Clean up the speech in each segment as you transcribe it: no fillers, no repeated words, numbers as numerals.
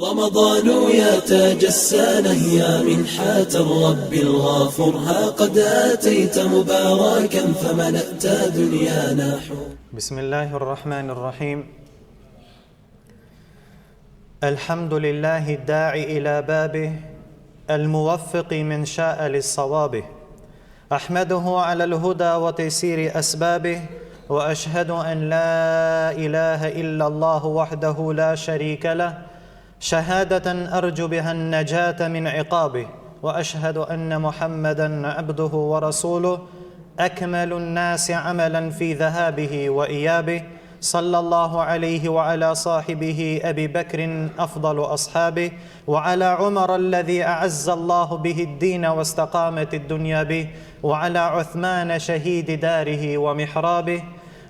رمضان يا تاج السنة يا منحة الرب الغافر ها قد أتيت مباركا فملأت دنيانا حور. بسم الله الرحمن الرحيم. الحمد لله الداعي إلى بابه الموفق من شاء للصواب. أحمده على الهدى وتيسير أسبابه وأشهد أن لا إله إلا الله وحده لا شريك له شهادة أرجو بها النجاة من عقابه وأشهد أن محمدًا عبده ورسوله أكمل الناس عملاً في ذهابه وإيابه صلى الله عليه وعلى صاحبه أبي بكر أفضل أصحابه وعلى عمر الذي أعز الله به الدين واستقامت الدنيا به وعلى عثمان شهيد داره ومحرابه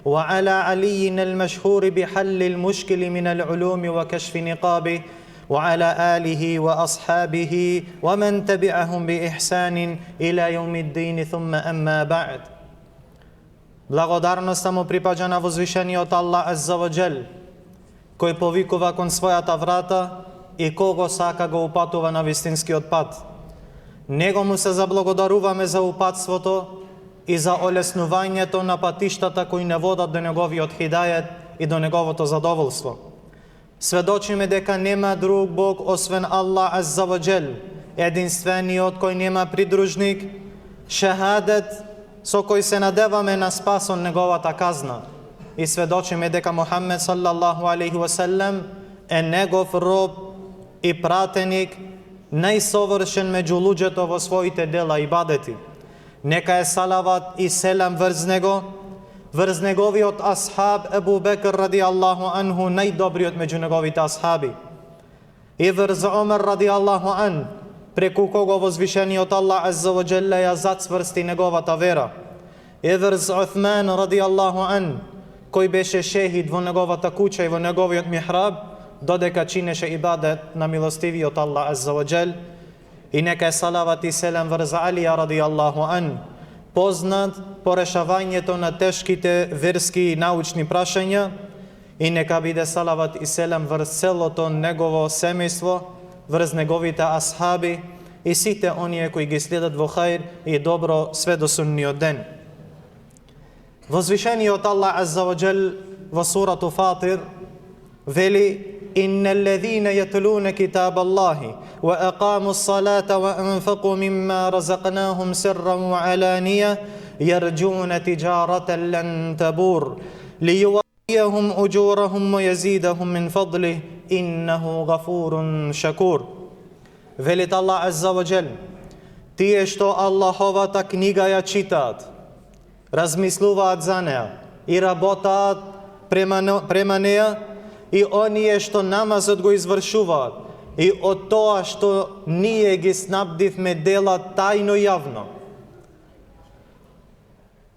وعلى علي المشهور بحل المشكل من العلوم وكشف نقابه وعلى آله وأصحابه ومن تبعهم بإحسان إلى يوم الدين ثم أما بعد. Благодарноста му припаѓа на возвишениот Аллах Азза ва Джел, кој повикува кон својата врата и кого сака го упатува на вистинскиот пат. Него му се заблагодаруваме за упатството и за олеснувањето на патиштата кои не водат до неговиот хидајет и до неговото задоволство. Сведочиме дека нема друг Бог освен Аллах Азза ва Джел, единствениот кој нема придружник, шахадет со кој се надеваме на спас од неговата казна и сведочиме дека Мухаммед саллаллаху алейхи ва селем е негов роб и пратеник, најсовршен меѓу луѓето во своите дела и ибадети. Нека е салават и селам врз него, врз неговиот асхаб Ебу Бекр ради Аллаху анху, најдобриот меѓу неговите асхаби, и врз Омер ради Аллаху ан, преку кого возвишениот Аллах Азза ва Джелла ја зацврсти неговата вера, и врз Уthman ради Аллаху ан, кој беше шехид во неговата куќа и во неговиот михраб, додека чинеше ибадет на милостивиот Аллах Азза ва Джел. И нека е салават и селам врз Алија ради Аллаху ан, познат по решавањето на тешките верски и научни прашања, и нека биде салават и селам врз целото негово семејство, врз неговите асхаби и сите оние кои ги следат во хајр и добро све до сунниот ден. Возвишениот Аллах Азза ва Джел во сурату Фатир вели: إن الذين يتلون كتاب الله وأقاموا الصلاة وأنفقوا مما رزقناهم سرا وعلانية يرجون تجارة لن تبور ليوفيهم أجورهم ويزيدهم من فضله إنه غفور شكور. Велит Аллах Азза ва Джел: тие што Аллаховата книга ја читаат, размислуваат за неа и работаат према неа, и оние што намазот го извршуваат, и од тоа што ние ги снабдивме дела тајно јавно,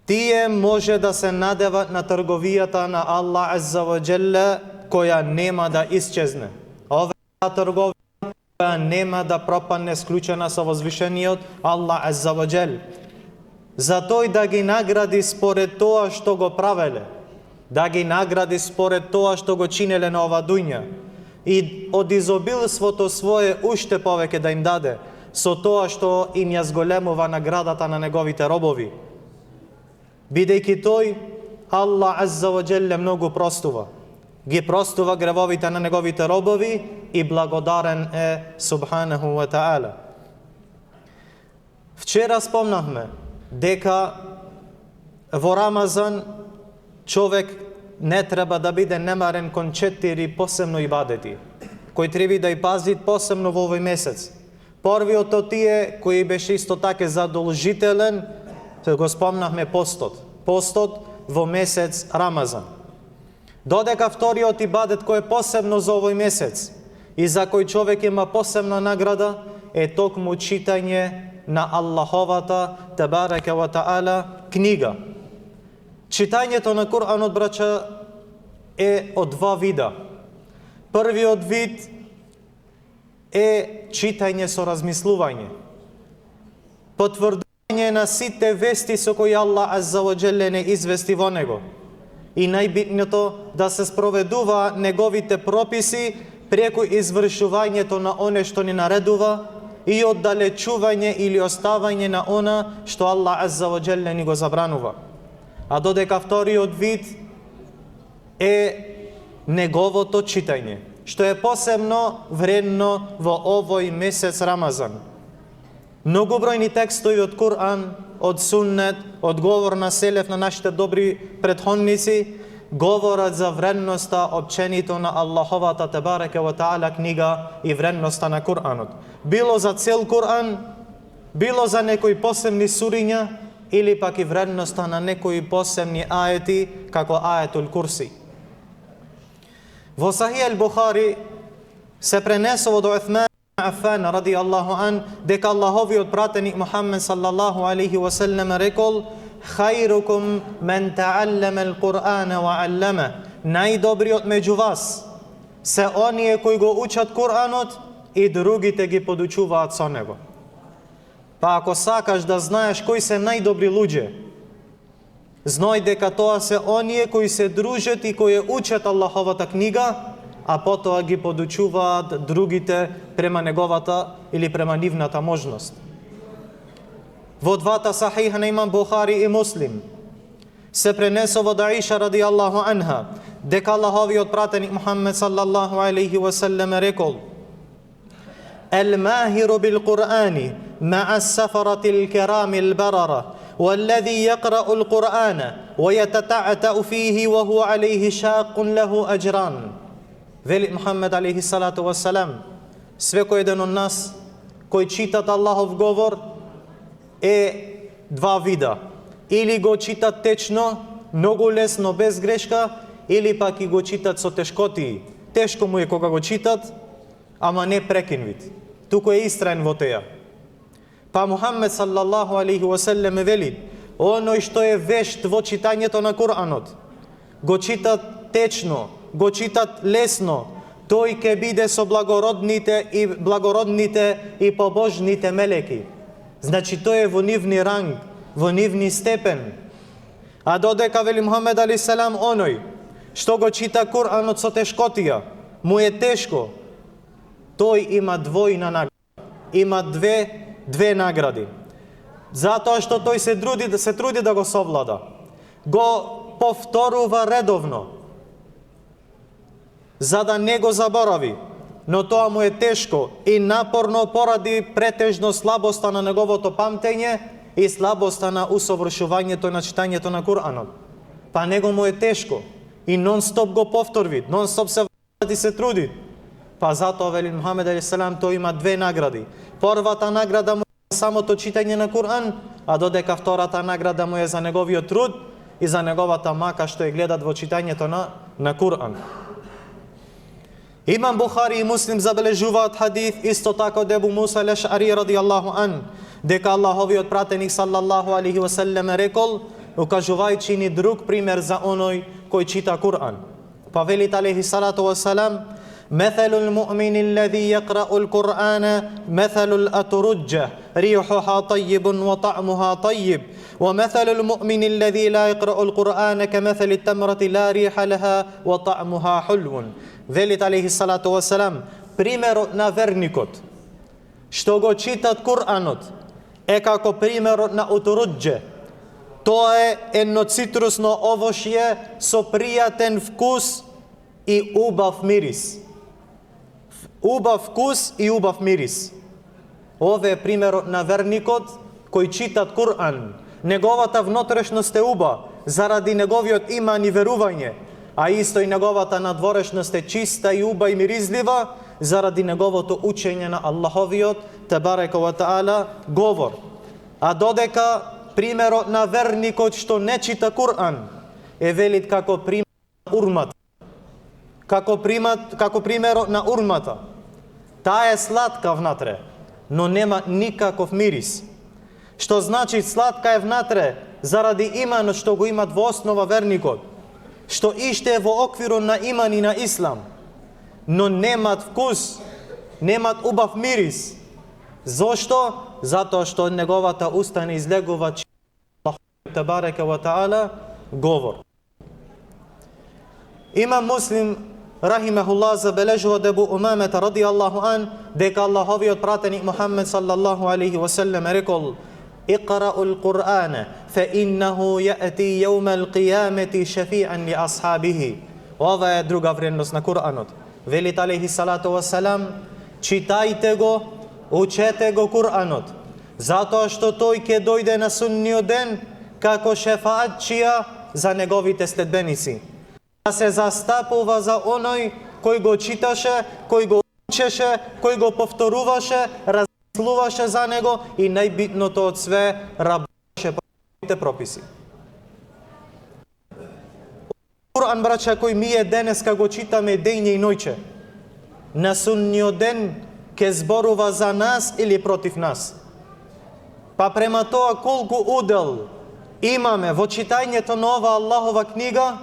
тие може да се надеват на трговијата на Аллах Азза ва Джелла, која нема да исчезне. Ова трговија која нема да пропадне, склучена со возвишениот Аллах Азза ва Джел, за тој да ги награди според тоа што го правеле, да ги награди според тоа што го чинеле на ова дуња, и од изобилството свое уште повеќе да им даде, со тоа што им ја зголемува наградата на неговите робови. Бидејќи тој, Аллах Азза ва Джелле, многу простува. Ги простува гревовите на неговите робови и благодарен е субханаху ва таала. Вчера спомнахме дека во Рамазан човек не треба да биде немарен кон 4 посебно ибадети, кои треба да и пази посебно во овој месец. Првиот од тие, кој беше исто така задолжителен, го спомнахме постот. Постот во месец Рамазан. Додека вториот ибадет кој е посебно за овој месец и за кој човек има посебна награда е токму читање на Аллаховата Тебарека ва Таала книга. Читањето на Куранот, брача, е од два вида. Првиот вид е читање со размислување, потврдување на сите вести со кои Аллах Азза ва Джелле не извести во него. И најбитното да се спроведува неговите прописи преку извршувањето на оне што ни наредува и оддалечување или оставање на она што Аллах Азза ва Джелле ни го забранува. А додека вториот вид е неговото читање, што е посебно вредно во овој месец Рамазан. Многобројни текстови од Кур'ан, од Суннет, од говор на селеф на нашите добри претходници говорат за вредноста опченито на Аллаховата Тебареке ва Таала книга и вредноста на Кур'анот. Било за цел Кур'ан, било за некои посебни суриња или пак и вредноста на некои посебни аети, како аетул Курси. Во Сахих ал-Бухари се пренесува до Уthman Афан ради Аллаху ан дека Аллаховиот пратеник Мухаммед саллаллаху алейхи ва саллем рекол: "Хајрукум мен тааллама ал-Кур'ана ва аллама." Најдобриот меѓу вас се оние кои го учат Кур'анот и другите ги подучуваат со него. Па ако сакаш да знаеш кои се најдобри луѓе, знај дека тоа се оние кои се дружат и кои учат Аллаховата книга, а потоа ги подучуваат другите према неговата или према нивната можност. Во двата сахиха на имам Бухари и Муслим се пренесува од Аиша ради Аллаху анха дека Аллаховиот пратеник Мухаммед саллаллаху алейхи ва саллем рекол: "Ал-махиру бил-Кур'ани ма'a as-safarati al-kirami al-barara والذي يقرأ القرآن ويتتعتع فيه وهو عليه شاق له أجران." Вели Мухаммед алейхи салату ва салам: "Свекој еден од нас кој читат Аллахов говор е два вида. Или го читат течно, многу лесно, без грешка, или пак и го читат со тешкотии. Тешко му е кога го читат, ама не прекинвит. Туку е истраен во теја." Па Мухаммед саллаллаху алейхи ва саллем вели: "Оној што е вешт во читањето на Кур'анот, го читат течно, го читат лесно, тој ќе биде со благородните и побожните мелеки." Значи тој е во нивни ранг, во нивни степен. А додека вели Мухаммед алейхи салам, оној што го чита Кур'анот со тешкотија, му е тешко, тој има двојна награда, има две награди. Затоа што тој се труди да го совлада, го повторува редовно, за да не го заборави, но тоа му е тешко и напорно поради претежно слабоста на неговото памтење и слабоста на усовршувањето на читањето на Кур'анот. Па него му е тешко и нон-стоп го повторви, нон-стоп се враќа и се труди. Па затоа вели Мухаммед алейхи салам, тој има две награди. Првата награда му е самото читање на Кур'ан, а додека втората награда му е за неговиот труд и за неговата мака што ја гледат во читањето на Кур'ан. Имам Бухари и Муслим забележуваат хадис исто така од Ебу Муса ал-Аш'ари ради Аллаху ан, дека Аллаховиот пратеник саллаллаху алейхи ва саллем рекол, укажувајќи ни друг пример за оној кој чита Кур'ан. Па велит алейхи салату ва салам: "مثل المؤمن الذي يقرأ القرآن مثل الأترجة ريحها طيب وطعمها طيب ومثل المؤمن الذي لا يقرأ القرآن كمثل التمرة لا ريح لها وطعمها حلو." Велит алейхи салату ва салам, примерот на верникот што го читат Кур'анот е како примерот на утурудџе. Тоа е едно цитрусно овошје со пријатен вкус и убав мирис. Убав вкус и убав мирис. Ове е примерот на верникот кој читат Кур'ан. Неговата внотрешност е уба заради неговиот иман и верување, а исто и неговата надворешност е чиста и уба и миризлива заради неговото учење на Аллаховиот Тебарека ва Таала говор. А додека примерот на верникот што не чита Кур'ан е велит како пример на урмата. Како примерот на урмата. Таа е сладка внатре, но нема никаков мирис. Што значи сладка е внатре заради иманот што го имат во основа верникот, што иште е во оквиру на иман и на ислам, но немат вкус, немат убав мирис. Зошто? Затоа што од неговата уста не излегува Аллах Тебарека ва Таала говор. Имам Муслим рахимехуллах, забележува Абу Умамета радијаллаху ан дека Аллаховиот пратеник Мухаммед саллаллаху алейхи ва селлем рекол: "Иқрa'ul Qur'ана fa innahu ya'ti yawmal qiyamati shafi'an li ashabihi." Ова е друга вредност на Куранот. Велит алейхи салату ва салам: читајте го, учете го Куранот, затоа што тој ќе дојде на судниот ден како шефаатчија за неговите следбеници. Да се застапува за оној кој го читаше, кој го учеше, кој го повторуваше, размислуваше за него и најбитното од све, работеше по неговите прописи. Куран, браќа, кој ние денеска го читаме дење и ноќе, на судниот ден ќе зборува за нас или против нас. Па према тоа колку удел имаме во читањето на ова Аллахова книга,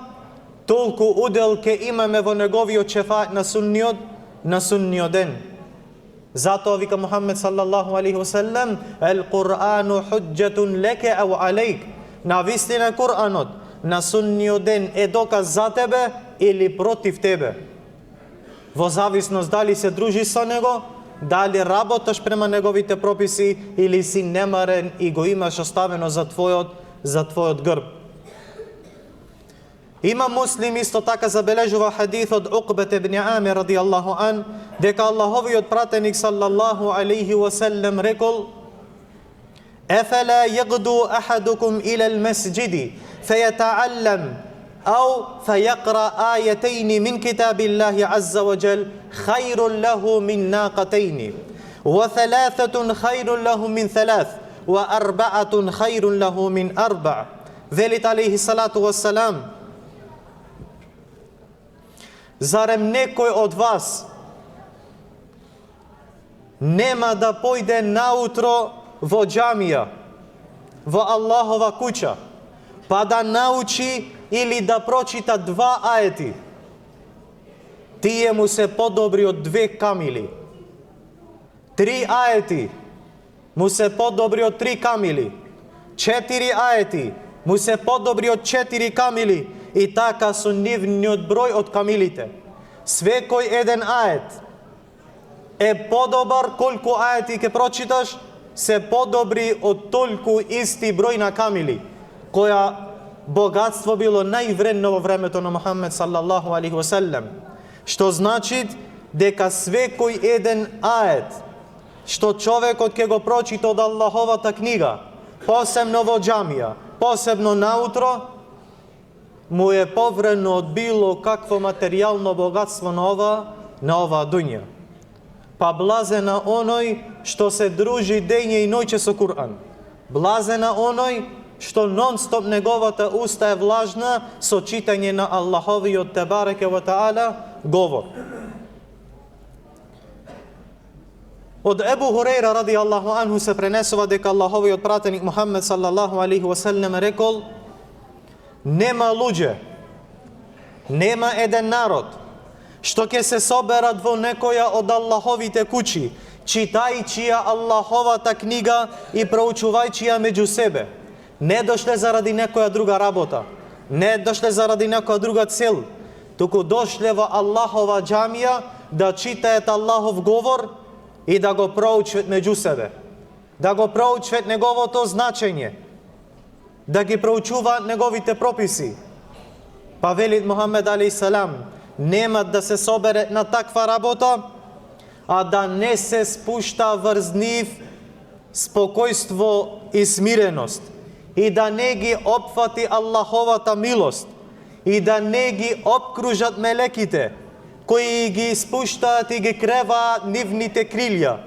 толку удел ќе имаме во неговиот шефаат на судниот ден. Затоа вика Мухаммед саллаллаху алейхи ва селлем: "Ел Курану худжатун леке ау алейк." Навистина Куранот на судниот ден е доказ за тебе или против тебе. Во зависност дали се дружиш со него, дали работаш према неговите прописи или си немарен и го имаш оставено за твојот грб. Има Муслим исто така забележува хадис од Уқбет ибн Амир радијаллаху ан дека Аллаховиот пратеник саллаллаху алейхи ва селлем рекол: "Ефела јагду ахадукум ила al-масџиди фајатааллам أو فيقرأ آيتين من كتاب الله عز وجل خير له من ناقتين وثلاثة خير له من ثلاث وأربعة خير له من أربع." Велит алейхи салату вассалам: зарем некој од вас нема да појде наутро во џамија, во Аллахова куќа, па да научи или да прочита 2 аети, тие му се подобри од 2 камили. 3 аети му се подобри од 3 камили. 4 аети му се подобри од 4 камили и така со нивниот број од камилите. Свекој еден ает е подобар колку аети ќе прочиташ, се подобри од толку исти број на камили, која богатство било највредно во времето на Мухаммед саллаллаху алейхи ва селлем. Што значи дека свекој еден ает што човекот ќе го прочита од Аллаховата книга, посебно во џамија, посебно наутро, му е повредно од било какво материјално богатство на ова дуња. Па блазена оној што се дружи дење и ноќе со Куран. Блазена оној што нон-стоп неговата уста е влажна со читање на Аллаховиот тебареке ва таала говор. Од Ебу Хурейра радијаллаху анху се пренесува дека Аллаховиот пратеник Мухаммед саллаллаху алейхи ва селлем рекол: нема луѓе, нема еден народ што ќе се соберат во некоја од Аллаховите куќи, читајќи ја Аллаховата книга и проучувајќи ја меѓу себе. Не дошле заради некоја друга работа, не дошле заради некоја друга цел, туку дошле во Аллахова џамија да читаат Аллахов говор и да го проучат меѓу себе, да го проучат неговото значење, да ги проучуваат неговите прописи. Па велит Мухаммед алейхи салам: нема да се собере на таква работа, а да не се спушта врз нив спокојство и смиреност, и да не ги опфати Аллаховата милост, и да не ги обкружат мелеките, кои ги спуштаат и ги креваат нивните крилја,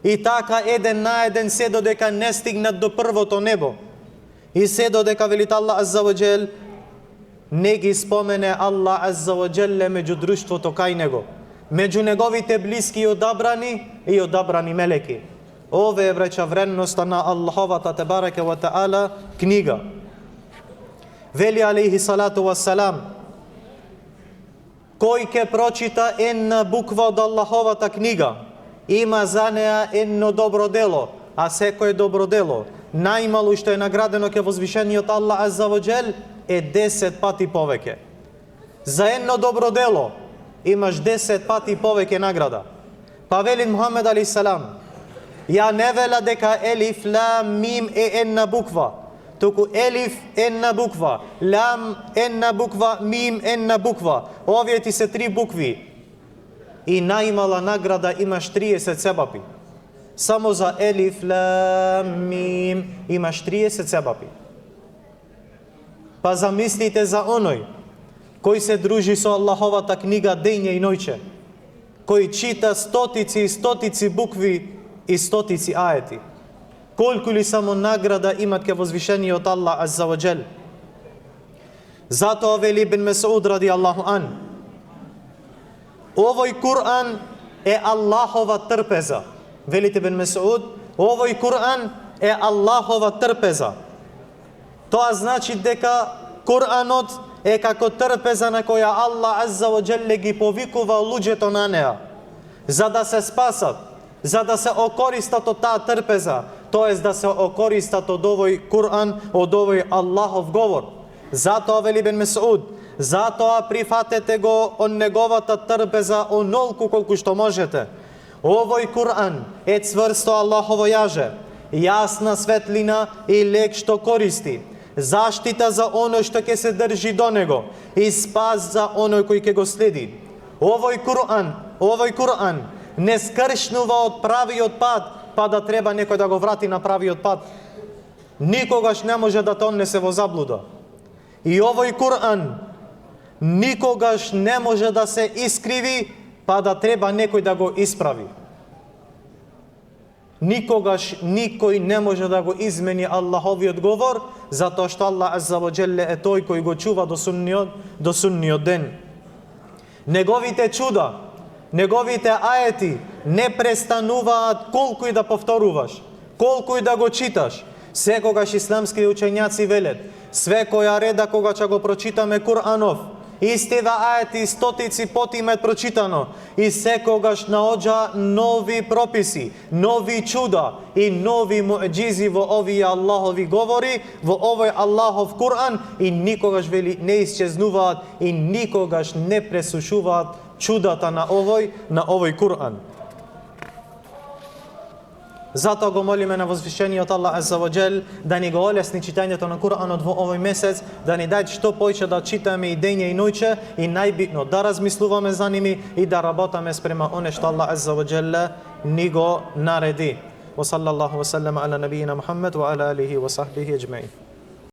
и така еден на еден се додека не стигнат до првото небо, и се додека велит Аллах азза ва джел не ги спомене Аллах азза ва джеле меѓу друштвото кај него, меѓу неговите блиски и одабрани мелеки. Ове е, браќа, вредноста на Аллаховата тебареке ва таала книга. Вели алейхи салату вассалам: кој ќе прочита една буква од Аллаховата книга, има за неа едно добро дело, а секое добро дело, најмалу што е наградено ке возвишениот Аллах азза ва джел, е 10 пати повеќе. За едно добро дело, имаш 10 пати повеќе награда. Па вели Мухамед алейхи салам, ја не вела дека елиф, лам, мим е една буква, туку елиф една буква, лам една буква, мим една буква. Овие ти се 3 букви. И најмала награда имаш 30 себапи. Само за елиф, лам, мим имаш 30 себапи. Па замислите за оној кој се дружи со Аллаховата книга дење и ноќе, кој чита стотици и стотици букви и стотици аети. Колку ли само награда имат ке возвишениот Аллах азза ва джел. Затоа вели Ибн Месуд ради Аллаху ан, овој Кур'ан е Аллахова трпеза. Велите Ибн Месуд, овој Кур'ан е Аллахова трпеза. Тоа значи дека Кур'анот е како трпеза на која Аллах азза ва джел ги повикува луѓето на неа, за да се спасат, за да се окористат од таа трпеза, тоест да се окористат од овој Кур'ан, од овој Аллахов говор. Затоа вели Ибн Месуд, затоа прифатете го од неговата трпеза онолку колку што можете. Овој Кур'ан е цврсто Аллахово јаже, јасна светлина и лек што користи, заштита за оној што ќе се држи до него и спас за оној кој ќе го следи. Овој Кур'ан не скршнува од правиот пат, па да треба некој да го врати на правиот пат. Никогаш не може да те однесе во заблуда. И овој Кур'ан никогаш не може да се искриви, па да треба некој да го исправи. Никогаш никој не може да го измени Аллаховиот говор, затоа што Аллах азза ва джелле е тој кој го чува до судниот ден. Неговите чуда, неговите аети не престануваат колку и да повторуваш, колку и да го читаш. Секогаш исламски учењаци велат, свекоја реда кога ќе го прочитаме Кур'анов, истите аети стотици пати имаат прочитано и секогаш наоѓа нови прописи, нови чуда и нови муъџизи во овие Аллахови говори, во овој Аллахов Кур'ан и никогаш вели не исчезнуваат и никогаш не пресушуваат чудата на овој Кур'ан. Затоа го молиме на возвишениот Аллах азза ва джел да ни го олесни читањето на Кур'анот во овој месец, да ни даде што поише да читаме и дење и ноќе и најбитно да размислуваме за ними и да работаме спрема оне што Аллах азза ва джел ни го нареди. Wa sallallahu wa sallama ala nabiyyina Muhammad wa ala alihi wa sahbihi ajma'in.